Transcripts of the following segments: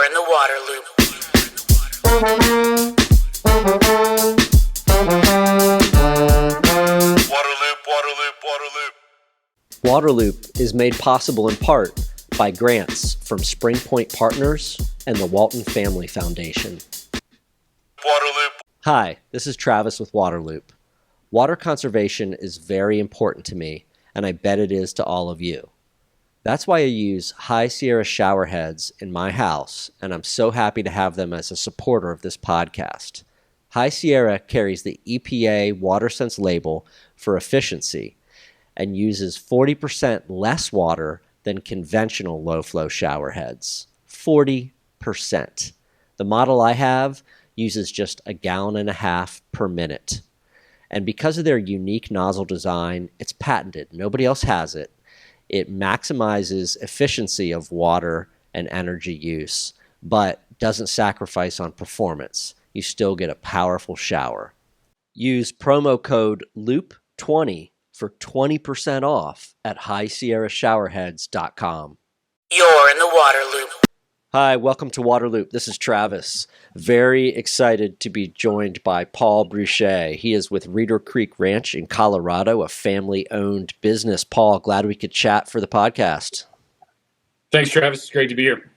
You're in the water loop. Waterloop is made possible in part by grants from Spring Point Partners and the Walton Family Foundation. Hi, this is Travis with Waterloop. Water conservation is very important to me, and I bet it is to all of you. That's why I use High Sierra shower heads in my house, and I'm so happy to have them as a supporter of this podcast. High Sierra carries the EPA WaterSense label for efficiency and uses 40% less water than conventional low-flow shower heads. 40%. The model I have uses just 1.5 gallons per minute. And because of their unique nozzle design, it's patented. Nobody else has it. It maximizes efficiency of water and energy use, but doesn't sacrifice on performance. You still get a powerful shower. Use promo code LOOP20 for 20% off at highsierrashowerheads.com. You're in the water loop. Hi, welcome to Waterloop. This is Travis. Very excited to be joined by Paul Bruchez. He is with Reeder Creek Ranch in Colorado, a family-owned business. Paul, glad we could chat for the podcast. Thanks, Travis. It's great to be here.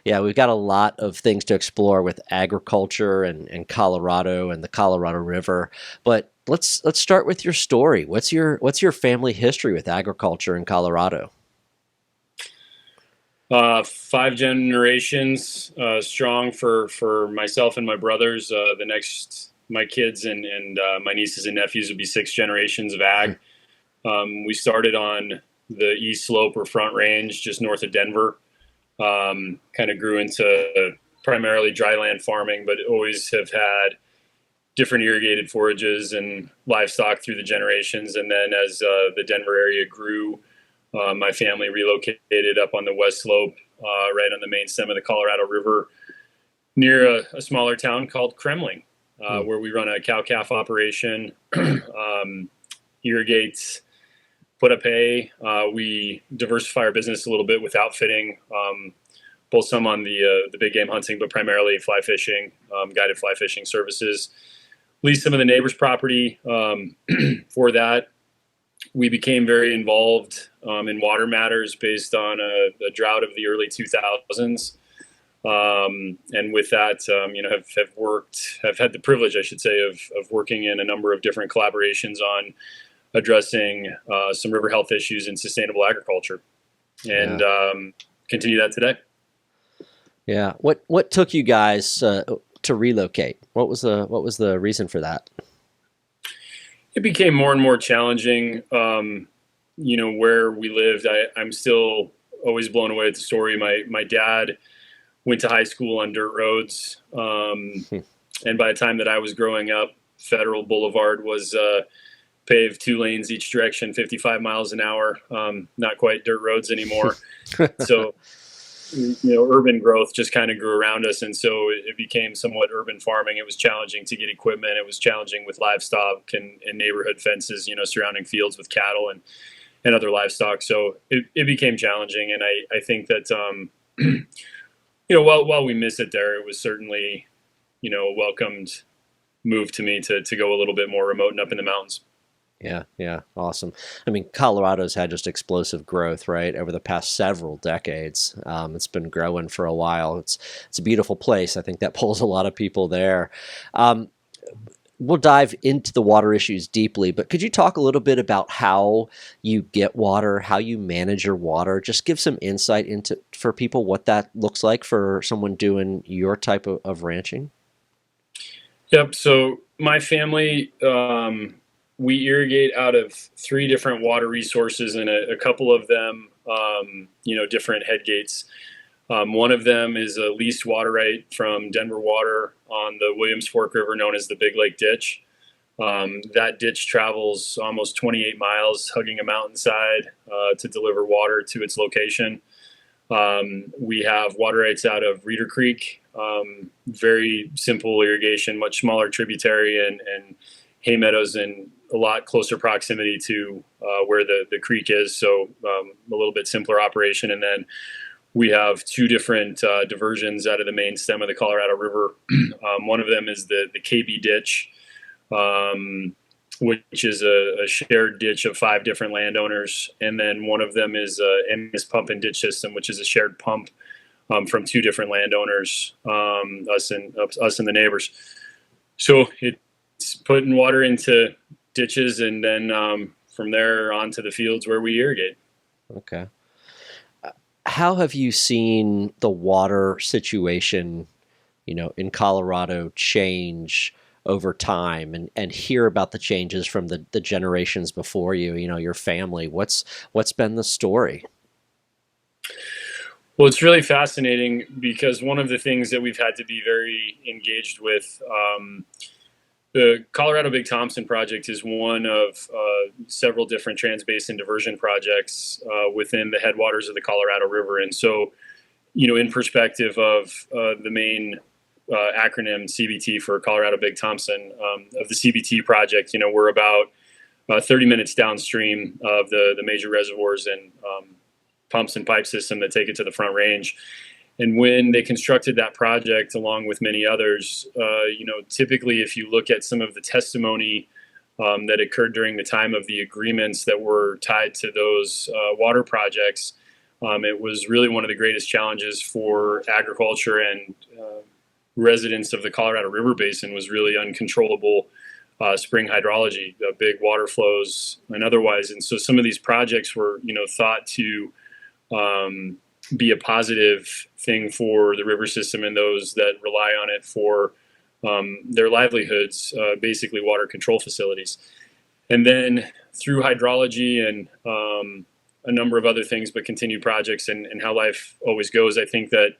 Yeah, we've got a lot of things to explore with agriculture and Colorado and the Colorado River. But let's start with your story. What's your family history with agriculture in Colorado? 5 generations strong for myself and my brothers. My kids and my nieces and nephews would be 6 generations of ag. We started on the east slope or front range just north of Denver. Kind of grew into primarily dryland farming, but always have had different irrigated forages and livestock through the generations. And then as the Denver area grew, my family relocated up on the west slope, right on the main stem of the Colorado River, near a smaller town called Kremling, where we run a cow-calf operation, irrigate, put up hay. We diversify our business a little bit with outfitting, both some on the big game hunting, but primarily fly fishing, guided fly fishing services. Leased some of the neighbors' property for that. We became very involved in water matters based on a drought of the early 2000s. And with that, have had the privilege, I should say, of working in a number of different collaborations on addressing some river health issues in sustainable agriculture, and continue that today. Yeah. What took you guys to relocate? What was the reason for that? It became more and more challenging, where we lived. I'm still always blown away at the story. My dad went to high school on dirt roads. And by the time that I was growing up, Federal Boulevard was paved 2 lanes each direction, 55 miles an hour. Not quite dirt roads anymore. So, urban growth just kind of grew around us. And so it became somewhat urban farming. It was challenging to get equipment. It was challenging with livestock and neighborhood fences, surrounding fields with cattle and other livestock. So it became challenging. And I think that, while we miss it there, it was certainly, a welcomed move to me to go a little bit more remote and up in the mountains. Yeah, awesome. I mean, Colorado's had just explosive growth, right, over the past several decades. It's been growing for a while. It's a beautiful place. I think that pulls a lot of people there. We'll dive into the water issues deeply, but could you talk a little bit about how you get water, how you manage your water? Just give some insight for people what that looks like for someone doing your type of ranching. Yep. So my family, we irrigate out of 3 different water resources, and a couple of them, different head gates. One of them is a leased water right from Denver Water on the Williams Fork River, known as the Big Lake Ditch. That ditch travels almost 28 miles, hugging a mountainside to deliver water to its location. We have water rights out of Reeder Creek, very simple irrigation, much smaller tributary and hay meadows and a lot closer proximity to where the creek is, so a little bit simpler operation. And then we have two different diversions out of the main stem of the Colorado River. One of them is the KB ditch, which is a shared ditch of 5 different landowners. And then one of them is MS pump and ditch system, which is a shared pump from 2 different landowners, us and the neighbors. So it's putting water into ditches and then from there onto the fields where we irrigate. Okay. How have you seen the water situation, in Colorado change over time, and hear about the changes from the generations before you, your family? What's been the story? Well, it's really fascinating because one of the things that we've had to be very engaged with, the Colorado Big Thompson project is one of several different transbasin diversion projects within the headwaters of the Colorado River. And so, in perspective of the main acronym CBT for Colorado Big Thompson, of the CBT project, we're about 30 minutes downstream of the major reservoirs and pumps and pipe system that take it to the Front Range. And when they constructed that project, along with many others, typically if you look at some of the testimony that occurred during the time of the agreements that were tied to those water projects, it was really one of the greatest challenges for agriculture and residents of the Colorado River Basin was really uncontrollable spring hydrology, big water flows and otherwise. And so some of these projects were, thought to be a positive thing for the river system and those that rely on it for their livelihoods, basically water control facilities. And then through hydrology and a number of other things, but continued projects and how life always goes, I think that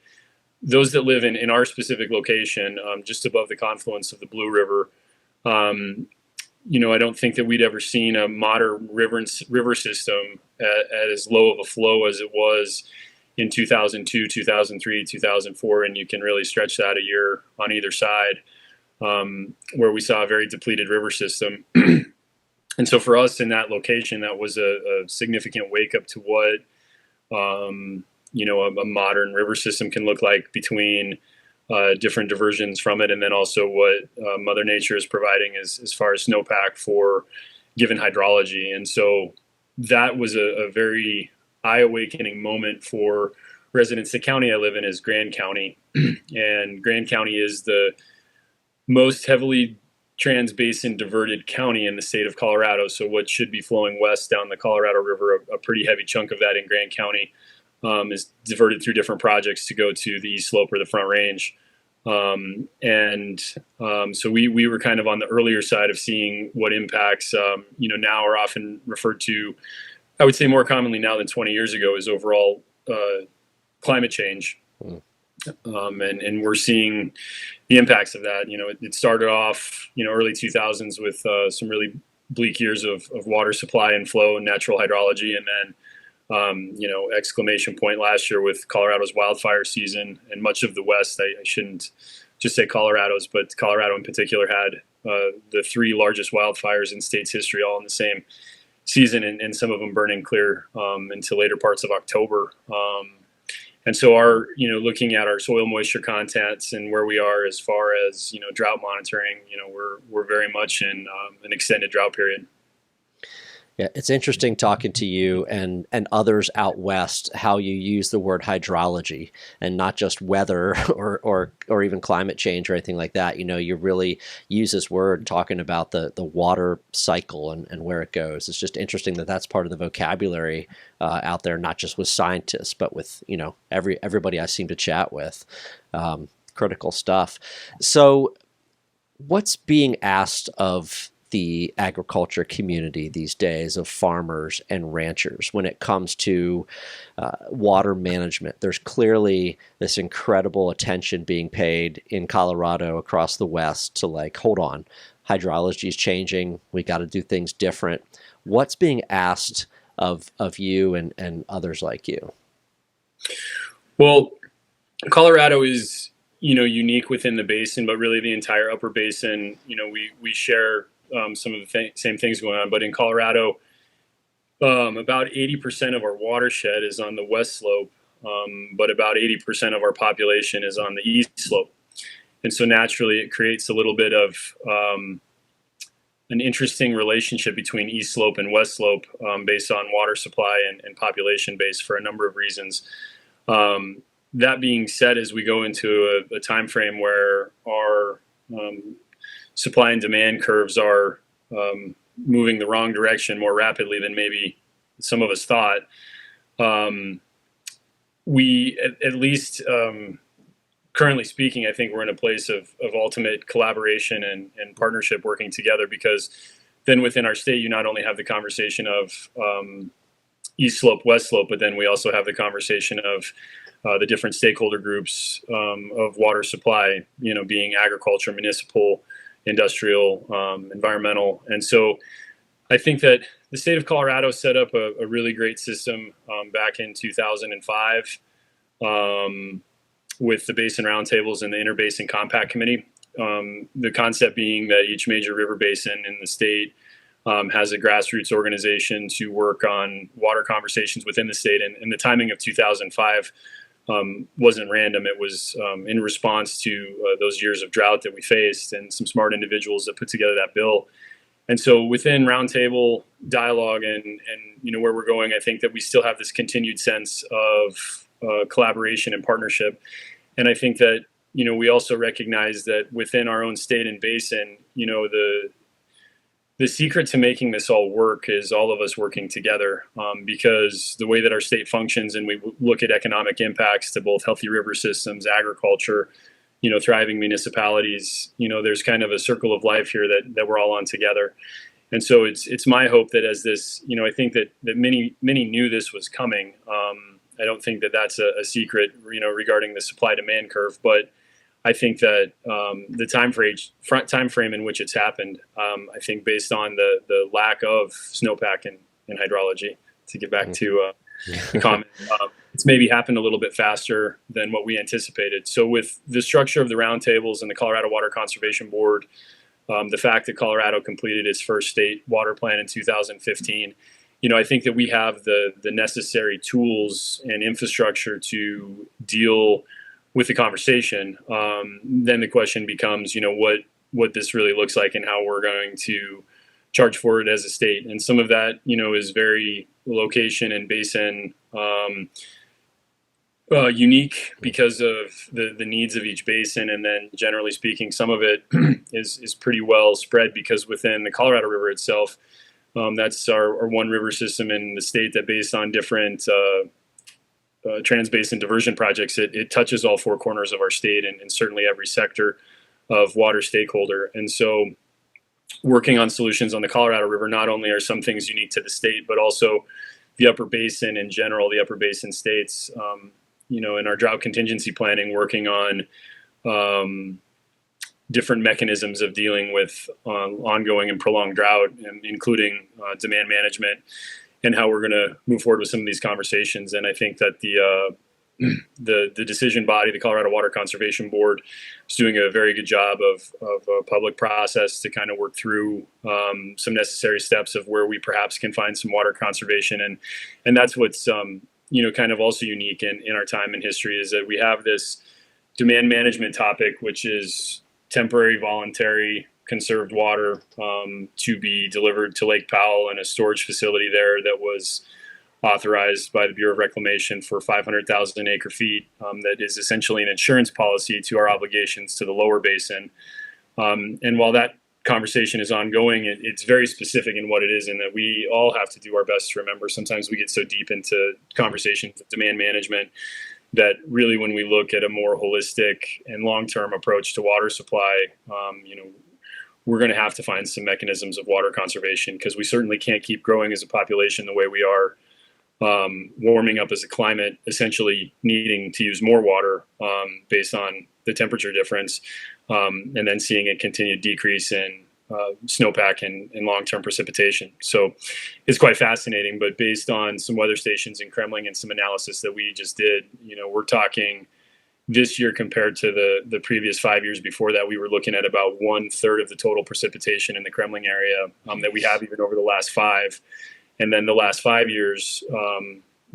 those that live in our specific location, just above the confluence of the Blue River, I don't think that we'd ever seen a modern river system at as low of a flow as it was in 2002, 2003, 2004, and you can really stretch that a year on either side, where we saw a very depleted river system. And so for us in that location, that was a significant wake up to what, a modern river system can look like between different diversions from it, and then also what Mother Nature is providing as far as snowpack for given hydrology. And so that was a very eye-awakening moment for residents. The county I live in is Grand County, and Grand County is the most heavily transbasin diverted county in the state of Colorado. So what should be flowing west down the Colorado River, a pretty heavy chunk of that in Grand County, is diverted through different projects to go to the east slope or the Front Range. So we were kind of on the earlier side of seeing what impacts, now are often referred to, I would say more commonly now than 20 years ago, is overall climate change. And we're seeing the impacts of that. It started off, early 2000s with some really bleak years of water supply and flow and natural hydrology. And then, exclamation point last year with Colorado's wildfire season, and much of the West. I shouldn't just say Colorado's, but Colorado in particular had the 3 largest wildfires in state's history all in the same season, and some of them burning clear into later parts of October. And so our, looking at our soil moisture contents and where we are as far as, drought monitoring, we're very much in an extended drought period. Yeah, it's interesting talking to you and others out west how you use the word hydrology and not just weather or even climate change or anything like that. You really use this word talking about the water cycle and where it goes. It's just interesting that that's part of the vocabulary out there, not just with scientists, but with everybody I seem to chat with. Critical stuff. So, what's being asked of the agriculture community these days, of farmers and ranchers, when it comes to water management? There's clearly this incredible attention being paid in Colorado across the West to hold on, hydrology is changing. We got to do things different. What's being asked of you and others like you? Well, Colorado is, unique within the basin, but really the entire upper basin, we share some of the same things going on. But in Colorado, about 80% of our watershed is on the west slope but about 80% of our population is on the east slope. And so naturally, it creates a little bit of an interesting relationship between east slope and west slope based on water supply and population base for a number of reasons. That being said, as we go into a time frame where our supply and demand curves are moving the wrong direction more rapidly than maybe some of us thought, we at least currently speaking, I think we're in a place of ultimate collaboration and partnership working together, because then within our state, you not only have the conversation of east slope, west slope, but then we also have the conversation of the different stakeholder groups of water supply, being agriculture, municipal, industrial, environmental. And so I think that the state of Colorado set up a really great system back in 2005 with the Basin Roundtables and the Interbasin Compact Committee. The concept being that each major river basin in the state has a grassroots organization to work on water conversations within the state. And the timing of 2005 wasn't random. It was in response to those years of drought that we faced and some smart individuals that put together that bill. And so within roundtable dialogue and where we're going, I think that we still have this continued sense of collaboration and partnership. And I think that, we also recognize that within our own state and basin, the secret to making this all work is all of us working together, because the way that our state functions and we look at economic impacts to both healthy river systems, agriculture, thriving municipalities, there's kind of a circle of life here that we're all on together. And so it's my hope that as this, I think that many knew this was coming. I don't think that that's a secret, regarding the supply demand curve, but I think that the time frame in which it's happened, I think based on the lack of snowpack and hydrology, to get back to the comment, it's maybe happened a little bit faster than what we anticipated. So with the structure of the roundtables and the Colorado Water Conservation Board, the fact that Colorado completed its first state water plan in 2015, I think that we have the necessary tools and infrastructure to deal with the conversation. Then the question becomes, what this really looks like and how we're going to charge for it as a state. And some of that, is very location and basin unique because of the needs of each basin. And then generally speaking, some of it is pretty well spread because within the Colorado River itself, that's our one river system in the state that, based on different trans-basin diversion projects, it touches all four corners of our state and certainly every sector of water stakeholder. And so working on solutions on the Colorado River, not only are some things unique to the state, but also the upper basin in general, the upper basin states, in our drought contingency planning, working on different mechanisms of dealing with ongoing and prolonged drought, including demand management, and how we're going to move forward with some of these conversations. And I think that the decision body, the Colorado Water Conservation Board, is doing a very good job of a public process to kind of work through some necessary steps of where we perhaps can find some water conservation. And that's what's kind of also unique in our time in history, is that we have this demand management topic, which is temporary, voluntary, conserved water to be delivered to Lake Powell and a storage facility there that was authorized by the Bureau of Reclamation for 500,000 acre feet. That is essentially an insurance policy to our obligations to the lower basin. And while that conversation is ongoing, it's very specific in what it is, and that we all have to do our best to remember. Sometimes we get so deep into conversations of demand management that really, when we look at a more holistic and long-term approach to water supply, we're going to have to find some mechanisms of water conservation, because we certainly can't keep growing as a population the way we are, warming up as a climate, essentially needing to use more water based on the temperature difference, and then seeing a continued decrease in snowpack and long-term precipitation. So it's quite fascinating, but based on some weather stations in Kremling and some analysis that we just did, we're talking this year compared to the previous 5 years before that, we were looking at about 1/3 of the total precipitation in the Kremling area that we have even over the last 5. And then the last 5 years,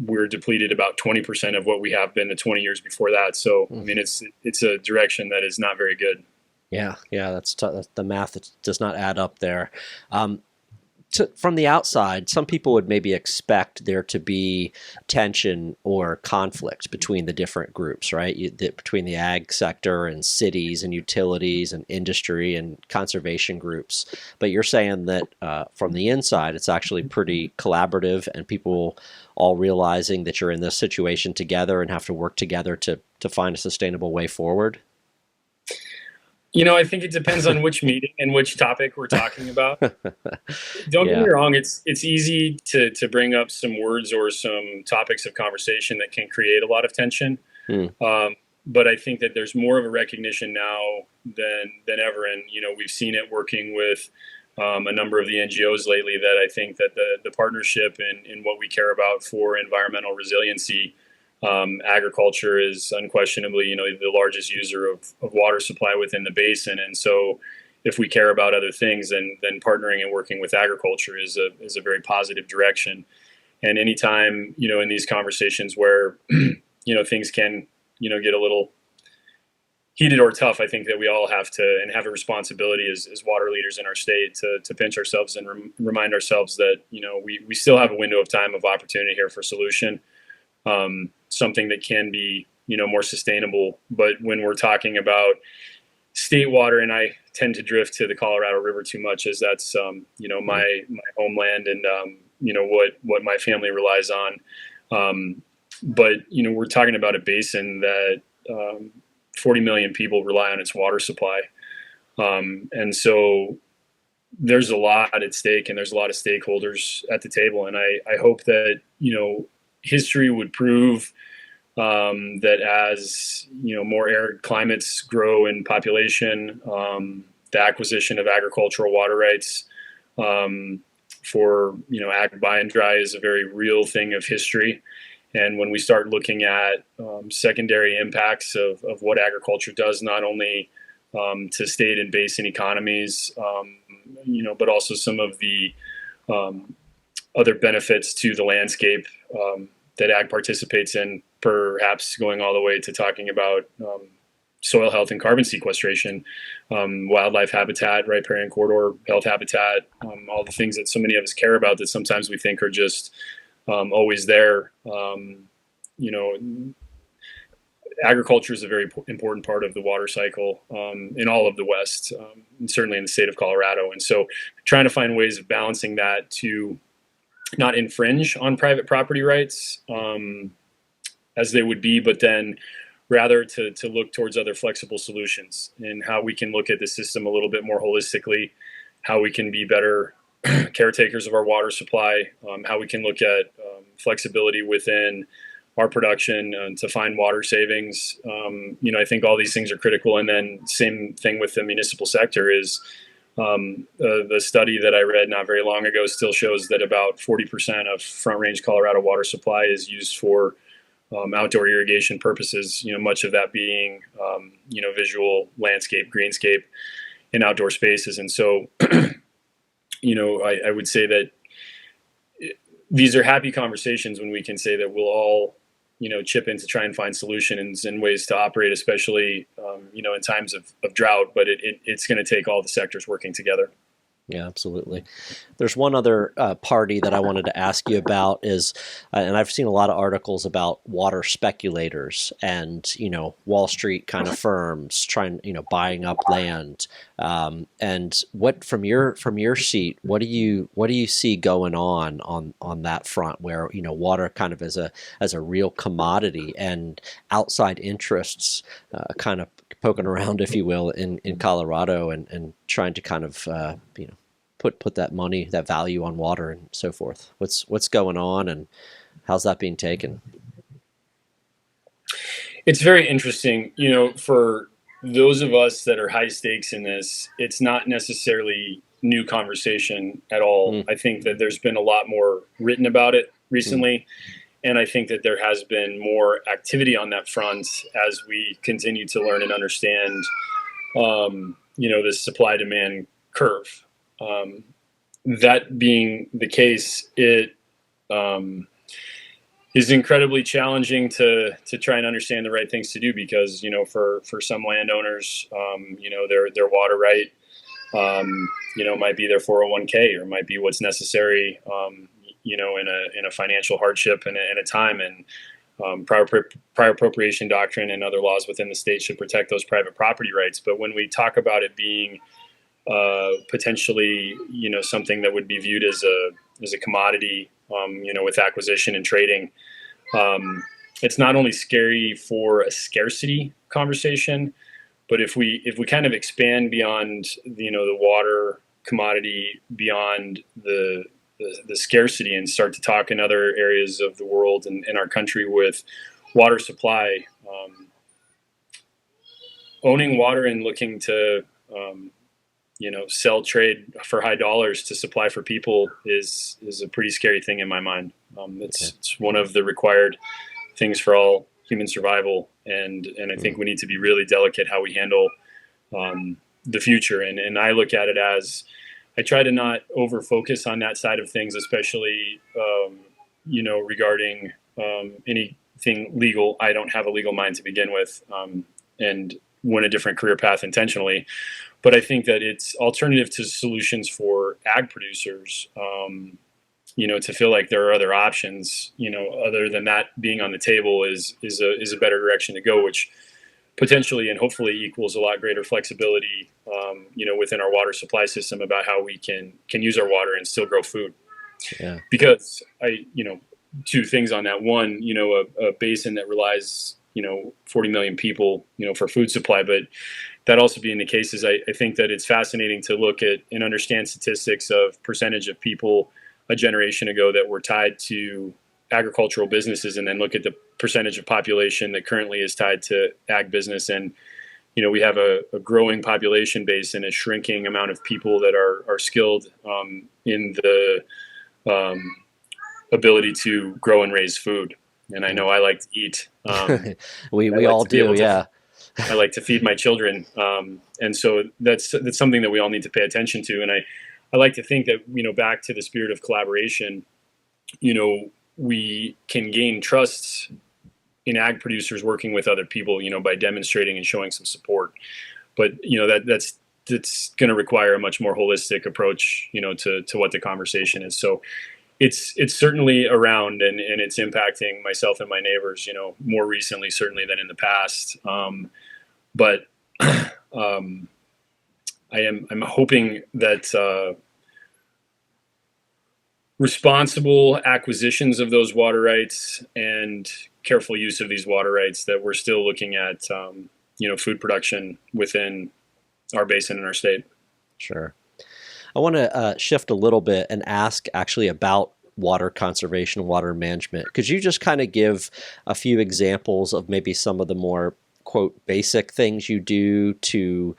we're depleted about 20% of what we have been the 20 years before that. So, I mean, it's a direction that is not very good. Yeah, yeah, that's the math that does not add up there. Um, from the outside, some people would maybe expect there to be tension or conflict between the different groups, right? Between the ag sector and cities and utilities and industry and conservation groups. But you're saying that from the inside, it's actually pretty collaborative, and people all realizing that you're in this situation together and have to work together to find a sustainable way forward. I think it depends on which meeting and which topic we're talking about. Don't get Yeah. me wrong; it's easy to bring up some words or some topics of conversation that can create a lot of tension. Hmm. But I think that there's more of a recognition now than ever, and we've seen it working with a number of the NGOs lately. That I think that the partnership in what we care about for environmental resiliency. Agriculture is unquestionably, the largest user of water supply within the basin, and so if we care about other things, then partnering and working with agriculture is a very positive direction. And anytime in these conversations where things can get a little heated or tough, I think that we all have to and have a responsibility as water leaders in our state to pinch ourselves and remind ourselves that we still have a window of time of opportunity here for solution. Something that can be, more sustainable. But when we're talking about state water, and I tend to drift to the Colorado River too much, as that's, my homeland and, what my family relies on. But, we're talking about a basin that 40 million people rely on its water supply. And so there's a lot at stake, and there's a lot of stakeholders at the table. And I hope that, history would prove that as more arid climates grow in population, the acquisition of agricultural water rights for ag buy and dry is a very real thing of history. And when we start looking at secondary impacts of what agriculture does, not only to state and basin economies, but also some of the other benefits to the landscape that ag participates in, perhaps going all the way to talking about soil health and carbon sequestration, wildlife habitat, riparian corridor health habitat, all the things that so many of us care about that sometimes we think are just always there. Agriculture is a very important part of the water cycle in all of the West, and certainly in the state of Colorado. And so trying to find ways of balancing that to not infringe on private property rights as they would be, but then rather to look towards other flexible solutions and how we can look at the system a little bit more holistically, how we can be better caretakers of our water supply, how we can look at flexibility within our production to find water savings. I think all these things are critical. And then same thing with the municipal sector is the study that I read not very long ago still shows that about 40% of Front Range Colorado water supply is used for outdoor irrigation purposes, much of that being, visual landscape, greenscape, and outdoor spaces. And so, I would say that these are happy conversations when we can say that we'll all, chip in to try and find solutions and ways to operate, especially, in times of drought. But it's going to take all the sectors working together. Yeah, absolutely. There's one other party that I wanted to ask you about is, and I've seen a lot of articles about water speculators and, Wall Street kind of firms trying, buying up land. And what from your seat, what do you see going on that front where, water kind of as a real commodity and outside interests kind of poking around, if you will, in Colorado and trying to kind of, put that money, that value on water and so forth. What's going on and how's that being taken? It's very interesting, for those of us that are high stakes in this, it's not necessarily new conversation at all. I think that there's been a lot more written about it recently. And I think that there has been more activity on that front as we continue to learn and understand, this supply demand curve. That being the case, it is incredibly challenging to try and understand the right things to do, because for some landowners, their water right, might be their 401k, or might be what's necessary, in a financial hardship and in a time. And prior appropriation doctrine and other laws within the state should protect those private property rights. But when we talk about it being potentially, something that would be viewed as a commodity, with acquisition and trading, it's not only scary for a scarcity conversation, but if we kind of expand beyond the water commodity, beyond the scarcity, and start to talk in other areas of the world and in our country with water supply, owning water and looking to sell, trade for high dollars to supply for people is a pretty scary thing in my mind. It's one of the required things for all human survival, and I think we need to be really delicate how we handle the future. And I look at it as, I try to not over focus on that side of things, especially regarding anything legal. I don't have a legal mind to begin with, and went a different career path intentionally. But I think that it's alternative to solutions for ag producers, to feel like there are other options, other than that being on the table is a better direction to go, which potentially and hopefully equals a lot greater flexibility, within our water supply system, about how we can use our water and still grow food. Yeah. Because two things on that. One, a basin that relies, 40 million people, for food supply. But that also being the case, is I think that it's fascinating to look at and understand statistics of percentage of people a generation ago that were tied to agricultural businesses, and then look at the percentage of population that currently is tied to ag business. And we have a growing population base and a shrinking amount of people that are skilled in the ability to grow and raise food. And I know I like to eat. We all do, yeah. I like to feed my children, and so that's something that we all need to pay attention to. And I like to think that back to the spirit of collaboration, we can gain trust in ag producers working with other people, by demonstrating and showing some support. But that's going to require a much more holistic approach, to what the conversation is. So it's certainly around, and it's impacting myself and my neighbors, more recently certainly than in the past. But I'm hoping that responsible acquisitions of those water rights and careful use of these water rights, that we're still looking at food production within our basin and our state. Sure. I want to shift a little bit and ask actually about water conservation, water management. Could you just kind of give a few examples of maybe some of the more, quote, basic things you do to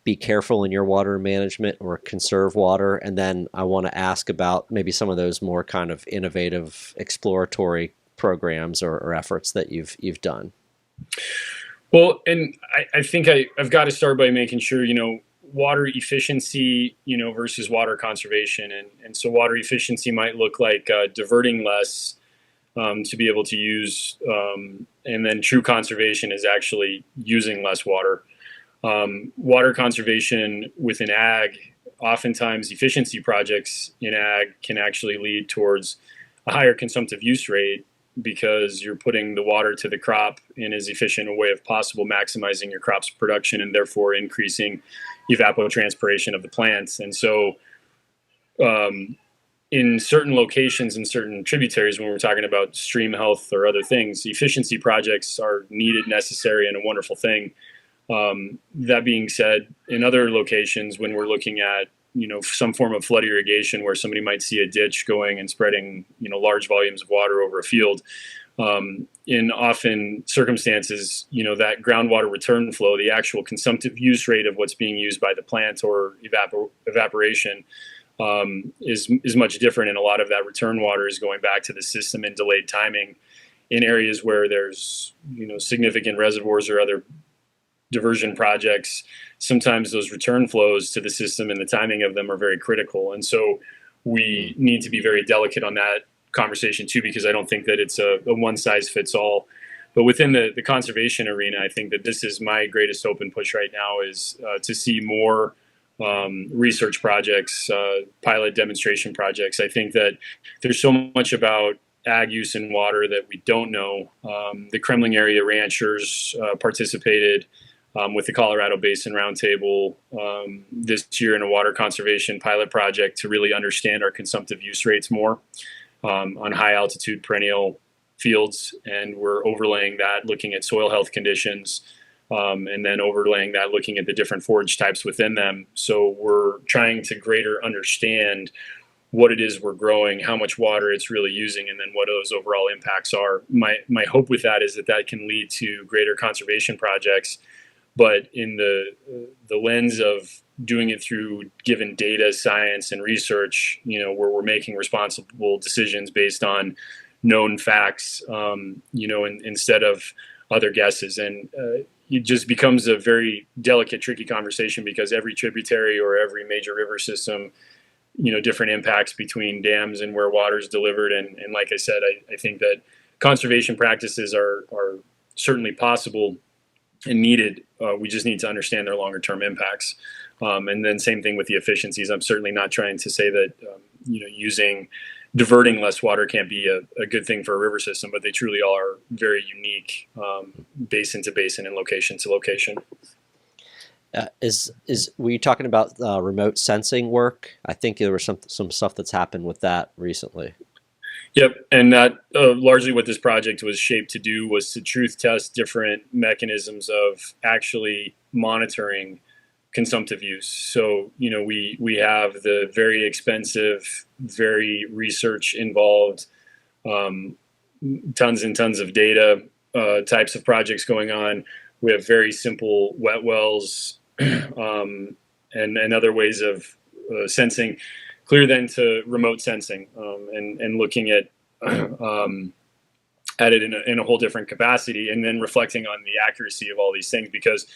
be careful in your water management or conserve water? And then I want to ask about maybe some of those more kind of innovative exploratory programs or efforts that you've done. Well, and I think I've got to start by making sure, water efficiency, versus water conservation. And so water efficiency might look like diverting less to be able to use, and then true conservation is actually using less water. Water conservation within ag, oftentimes efficiency projects in ag can actually lead towards a higher consumptive use rate, because you're putting the water to the crop in as efficient a way as possible, maximizing your crop's production and therefore increasing evapotranspiration of the plants. And so in certain locations and certain tributaries, when we're talking about stream health or other things, efficiency projects are needed, necessary, and a wonderful thing. That being said, in other locations, when we're looking at some form of flood irrigation, where somebody might see a ditch going and spreading large volumes of water over a field, in often circumstances, that groundwater return flow, the actual consumptive use rate of what's being used by the plant or evaporation, is much different. And a lot of that return water is going back to the system in delayed timing in areas where there's significant reservoirs or other diversion projects. Sometimes those return flows to the system and the timing of them are very critical. And so we need to be very delicate on that conversation too, because I don't think that it's a one size fits all. But within the conservation arena, I think that this is my greatest hope and push right now is to see more research projects, pilot demonstration projects. I think that there's so much about ag use in water that we don't know. The Kremling area ranchers participated with the Colorado Basin Roundtable this year in a water conservation pilot project to really understand our consumptive use rates more on high altitude perennial fields. And we're overlaying that, looking at soil health conditions, and then overlaying that, looking at the different forage types within them. So we're trying to greater understand what it is we're growing, how much water it's really using, and then what those overall impacts are. My hope with that is that that can lead to greater conservation projects, but in the lens of doing it through given data, science, and research, where we're making responsible decisions based on known facts, instead of other guesses. And it just becomes a very delicate, tricky conversation because every tributary or every major river system, different impacts between dams and where water is delivered. And like I said, I think that conservation practices are certainly possible and needed. We just need to understand their longer term impacts. And then same thing with the efficiencies. I'm certainly not trying to say that, diverting less water can't be a good thing for a river system, but they truly are very unique, basin to basin and location to location. Were you talking about remote sensing work? I think there was some stuff that's happened with that recently. Yep, and that largely what this project was shaped to do was to truth test different mechanisms of actually monitoring consumptive use. So, we have the very expensive, very research involved, tons and tons of data types of projects going on. We have very simple wet wells and other ways of sensing, clear then to remote sensing and looking at it in a whole different capacity, and then reflecting on the accuracy of all these things. Because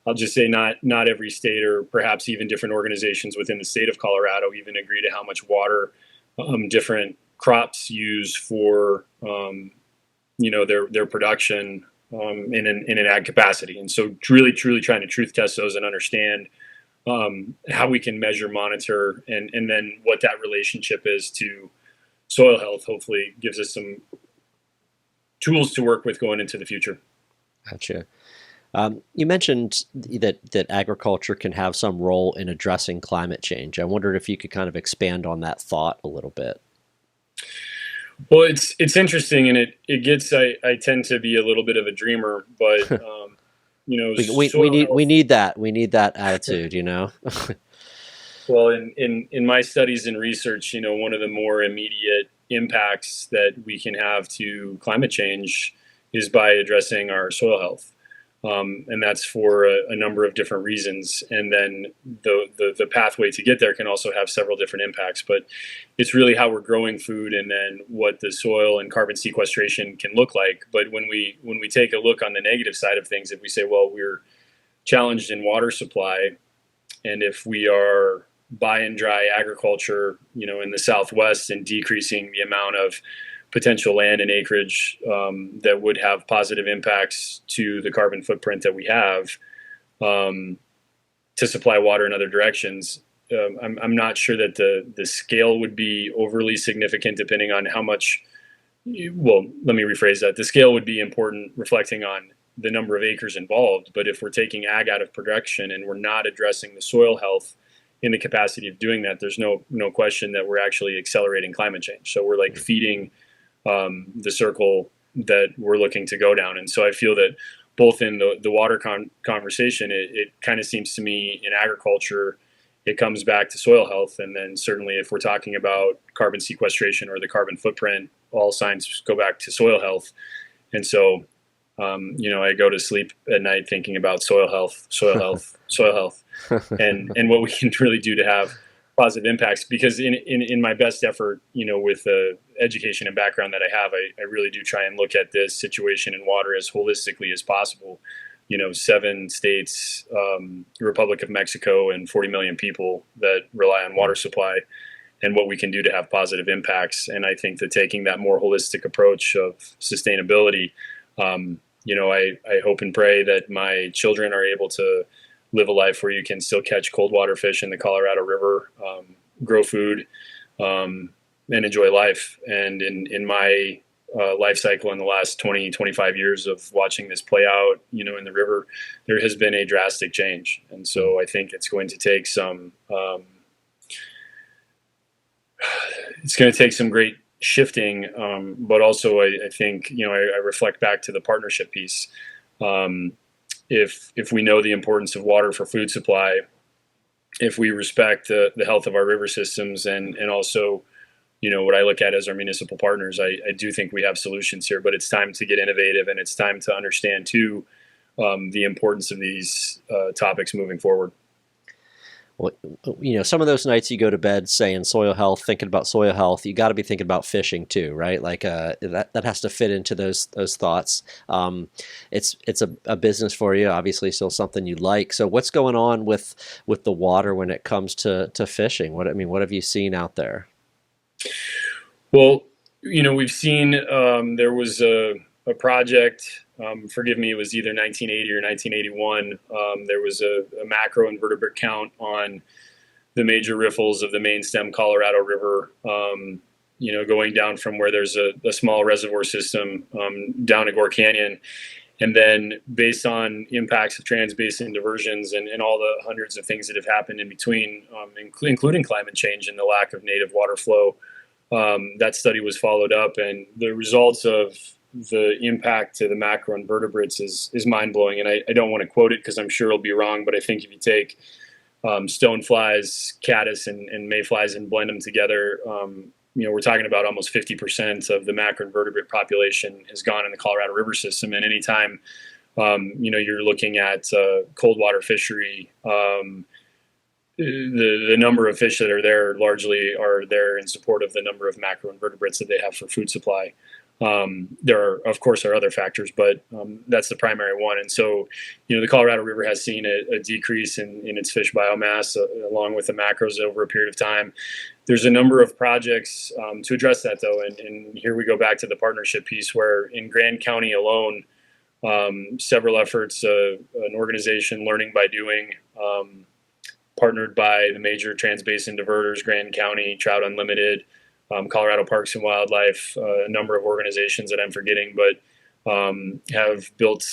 I'll just say not every state, or perhaps even different organizations within the state of Colorado, even agree to how much water different crops use for their production in an ag capacity. And so really truly trying to truth test those and understand how we can measure, monitor, and then what that relationship is to soil health, hopefully gives us some tools to work with going into the future. Gotcha. You mentioned that agriculture can have some role in addressing climate change. I wondered if you could kind of expand on that thought a little bit. Well, it's interesting, and it gets. I tend to be a little bit of a dreamer, but we need that attitude. Well, in my studies and research, one of the more immediate impacts that we can have to climate change is by addressing our soil health. And that's for a number of different reasons. And then the pathway to get there can also have several different impacts. But it's really how we're growing food, and then what the soil and carbon sequestration can look like. But when we take a look on the negative side of things, if we say, well, we're challenged in water supply, and if we are buy and dry agriculture, in the Southwest, and decreasing the amount of potential land and acreage that would have positive impacts to the carbon footprint that we have to supply water in other directions. I'm not sure that the scale would be overly significant, depending on how much. Well, let me rephrase that. The scale would be important, reflecting on the number of acres involved. But if we're taking ag out of production and we're not addressing the soil health in the capacity of doing that, there's no question that we're actually accelerating climate change. So we're like feeding the circle that we're looking to go down. And so I feel that both in the water conversation, it kind of seems to me in agriculture, it comes back to soil health. And then certainly if we're talking about carbon sequestration or the carbon footprint, all signs go back to soil health. And so, I go to sleep at night thinking about soil health, and what we can really do to have positive impacts. Because in my best effort, with the education and background that I have, I really do try and look at this situation in water as holistically as possible. 7 states, Republic of Mexico, and 40 million people that rely on water supply. and what we can do to have positive impacts. And I think that taking that more holistic approach of sustainability, I hope and pray that my children are able to live a life where you can still catch cold water fish in the Colorado River, grow food, and enjoy life. And in my life cycle in the last 20, 25 years of watching this play out, in the river, there has been a drastic change. And so I think it's going to take some great shifting, but also I think, I reflect back to the partnership piece. If we know the importance of water for food supply, if we respect the health of our river systems, and also, what I look at as our municipal partners, I do think we have solutions here, but it's time to get innovative, and it's time to understand too, the importance of these topics moving forward. Well, some of those nights you go to bed saying soil health, thinking about soil health, you got to be thinking about fishing too, right? Like that has to fit into those thoughts. It's a business for you, obviously, still something you like. So what's going on with the water when it comes to fishing? What have you seen out there? Well, we've seen there was a project. Forgive me, it was either 1980 or 1981. There was a macro invertebrate count on the major riffles of the main stem Colorado River, going down from where there's a small reservoir system down to Gore Canyon. And then based on impacts of transbasin diversions and all the hundreds of things that have happened in between, including climate change and the lack of native water flow, that study was followed up, and the results of the impact to the macroinvertebrates is mind-blowing. And I don't want to quote it because I'm sure it'll be wrong, but I think if you take stoneflies, caddis, and mayflies and blend them together, we're talking about almost 50% of the macroinvertebrate population has gone in the Colorado River system. And anytime, you're looking at cold water fishery, the number of fish that are there largely are there in support of the number of macroinvertebrates that they have for food supply. There are, of course, other factors, but that's the primary one. And so, the Colorado River has seen a decrease in its fish biomass along with the macros over a period of time. There's a number of projects to address that, though. And here we go back to the partnership piece, where in Grand County alone, several efforts, an organization, Learning by Doing, partnered by the major transbasin diverters, Grand County, Trout Unlimited, Colorado Parks and Wildlife, a number of organizations that I'm forgetting, but have built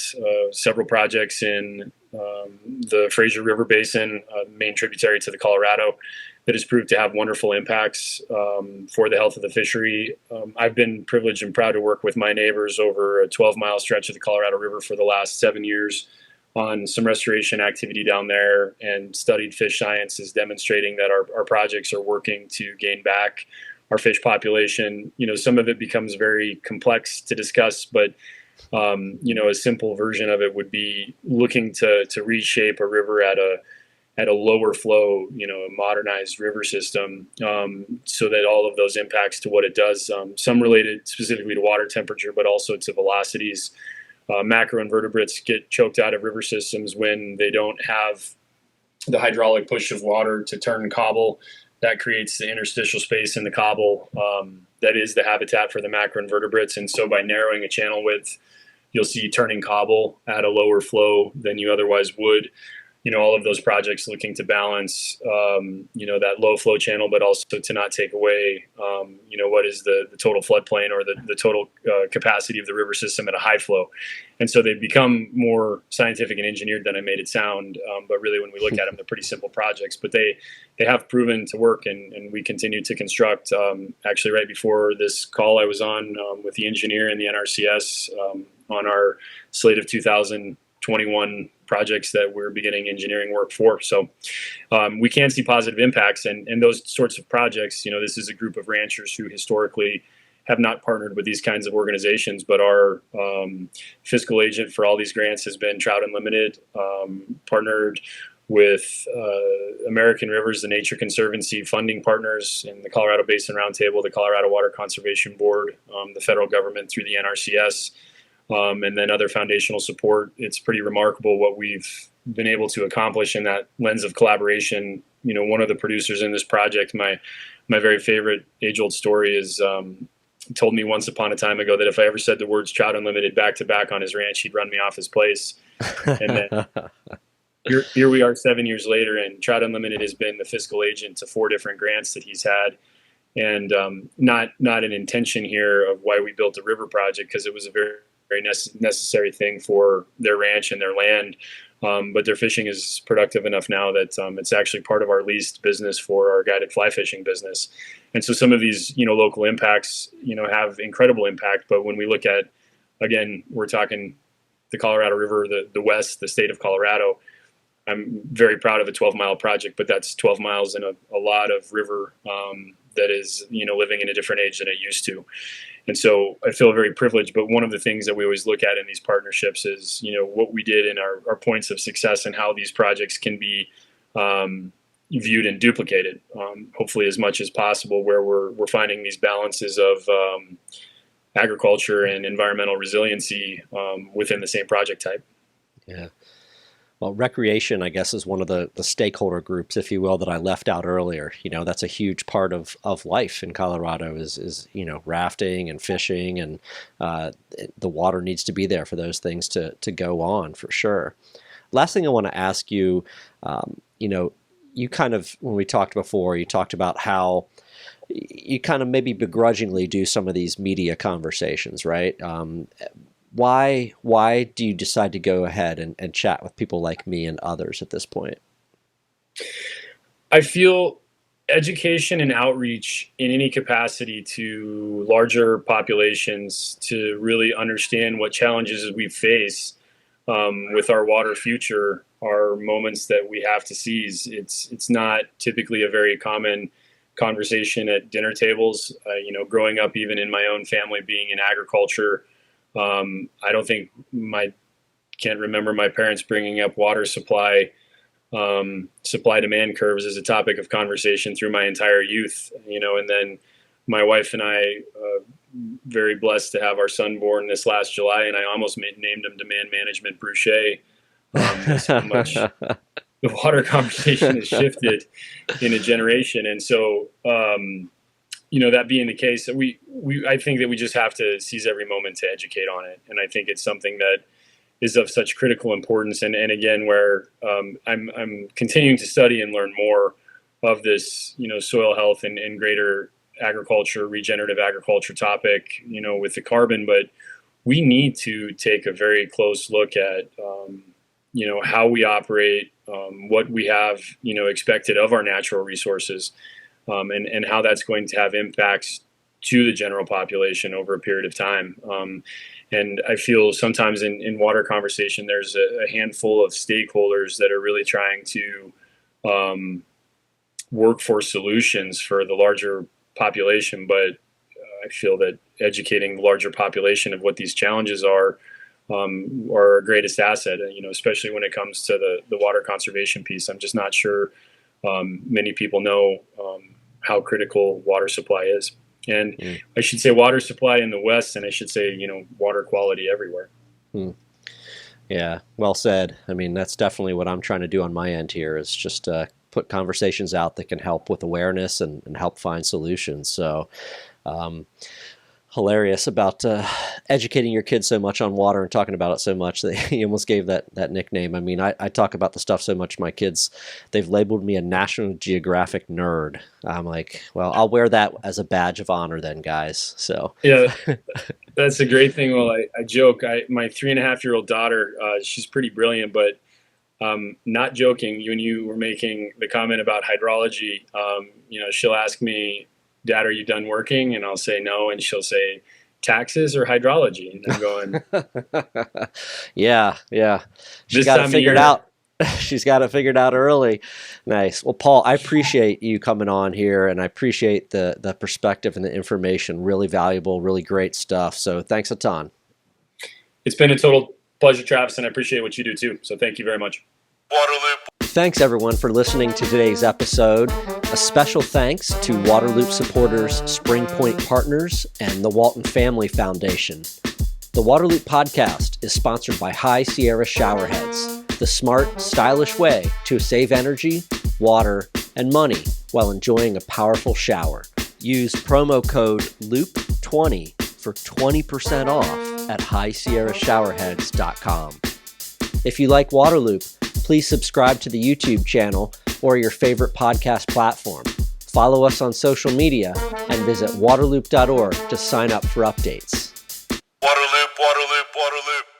several projects in the Fraser River Basin, main tributary to the Colorado, that has proved to have wonderful impacts for the health of the fishery. I've been privileged and proud to work with my neighbors over a 12-mile stretch of the Colorado River for the last 7 years on some restoration activity down there, and studied fish sciences demonstrating that our projects are working to gain back our fish population. Some of it becomes very complex to discuss, but a simple version of it would be looking to reshape a river at a lower flow, a modernized river system, so that all of those impacts to what it does, some related specifically to water temperature, but also to velocities. Macroinvertebrates get choked out of river systems when they don't have the hydraulic push of water to turn cobble. That creates the interstitial space in the cobble that is the habitat for the macroinvertebrates. And so by narrowing a channel width, you'll see turning cobble at a lower flow than you otherwise would. All of those projects looking to balance, that low flow channel, but also to not take away, what is the total floodplain or the total capacity of the river system at a high flow. And so they've become more scientific and engineered than I made it sound. But really, when we look at them, they're pretty simple projects, but they have proven to work, and we continue to construct. Actually, right before this call I was on with the engineer and the NRCS on our slate of 2021 projects that we're beginning engineering work for. So we can see positive impacts, and those sorts of projects, this is a group of ranchers who historically have not partnered with these kinds of organizations, but our fiscal agent for all these grants has been Trout Unlimited, partnered with American Rivers, the Nature Conservancy funding partners in the Colorado Basin Roundtable, the Colorado Water Conservation Board, the federal government through the NRCS, and then other foundational support. It's pretty remarkable what we've been able to accomplish in that lens of collaboration. One of the producers in this project, my my very favorite age-old story is told me once upon a time ago that if I ever said the words Trout Unlimited back to back on his ranch, he'd run me off his place. And then here we are 7 years later, and Trout Unlimited has been the fiscal agent to 4 different grants that he's had. And not an intention here of why we built a river project, because it was a very necessary thing for their ranch and their land. But their fishing is productive enough now that it's actually part of our leased business for our guided fly fishing business. And so some of these, local impacts, have incredible impact. But when we look at, again, we're talking the Colorado River, the West, the state of Colorado. I'm very proud of a 12-mile project, but that's 12 miles in a lot of river that is, living in a different age than it used to. And so I feel very privileged. But one of the things that we always look at in these partnerships is, what we did in our points of success and how these projects can be viewed and duplicated, hopefully as much as possible, where we're finding these balances of agriculture and environmental resiliency within the same project type. Yeah. Well, recreation, I guess, is one of the stakeholder groups, if you will, that I left out earlier. That's a huge part of life in Colorado is rafting and fishing, and the water needs to be there for those things to go on, for sure. Last thing I want to ask you, you kind of, when we talked before, you talked about how you kind of maybe begrudgingly do some of these media conversations, right? Why do you decide to go ahead and chat with people like me and others at this point? I feel education and outreach in any capacity to larger populations to really understand what challenges we face with our water future are moments that we have to seize. It's not typically a very common conversation at dinner tables. Growing up, even in my own family, being in agriculture, I don't think can't remember my parents bringing up water supply demand curves as a topic of conversation through my entire youth, and then my wife and I, very blessed to have our son born this last July, and I almost named him Demand Management Bruchez. That's how much the water conversation has shifted in a generation. And so, that being the case, I think that we just have to seize every moment to educate on it. And I think it's something that is of such critical importance. And again, where I'm continuing to study and learn more of this, soil health and greater agriculture, regenerative agriculture topic, with the carbon. But we need to take a very close look at, how we operate, what we have, expected of our natural resources. And how that's going to have impacts to the general population over a period of time. And I feel sometimes in water conversation, there's a handful of stakeholders that are really trying to work for solutions for the larger population. But I feel that educating the larger population of what these challenges are our greatest asset, especially when it comes to the water conservation piece. I'm just not sure many people know how critical water supply is. And I should say water supply in the West, and I should say, water quality everywhere. Yeah, well said. I mean, that's definitely what I'm trying to do on my end here, is just put conversations out that can help with awareness and help find solutions. So hilarious about educating your kids so much on water and talking about it so much that he almost gave that nickname. I mean, I talk about the stuff so much, my kids, they've labeled me a National Geographic nerd. I'm like, well, I'll wear that as a badge of honor then, guys. So yeah, that's a great thing. Well, I joke, my 3.5-year-old daughter, she's pretty brilliant, but not joking, when you were making the comment about hydrology, she'll ask me, Dad, are you done working? And I'll say no. And she'll say, taxes or hydrology? And I'm going, yeah. She's got it figured out. She's got it figured out early. Nice. Well, Paul, I appreciate you coming on here, and I appreciate the perspective and the information. Really valuable, really great stuff. So thanks a ton. It's been a total pleasure, Travis, and I appreciate what you do too. So thank you very much. Waterloop. Thanks, everyone, for listening to today's episode. A special thanks to Waterloop supporters, Spring Point Partners, and the Walton Family Foundation. The Waterloop podcast is sponsored by High Sierra Showerheads, the smart, stylish way to save energy, water, and money while enjoying a powerful shower. Use promo code LOOP20 for 20% off at highsierrashowerheads.com. If you like Waterloop, please subscribe to the YouTube channel or your favorite podcast platform. Follow us on social media and visit waterloop.org to sign up for updates. Waterloop, Waterloop, Waterloop.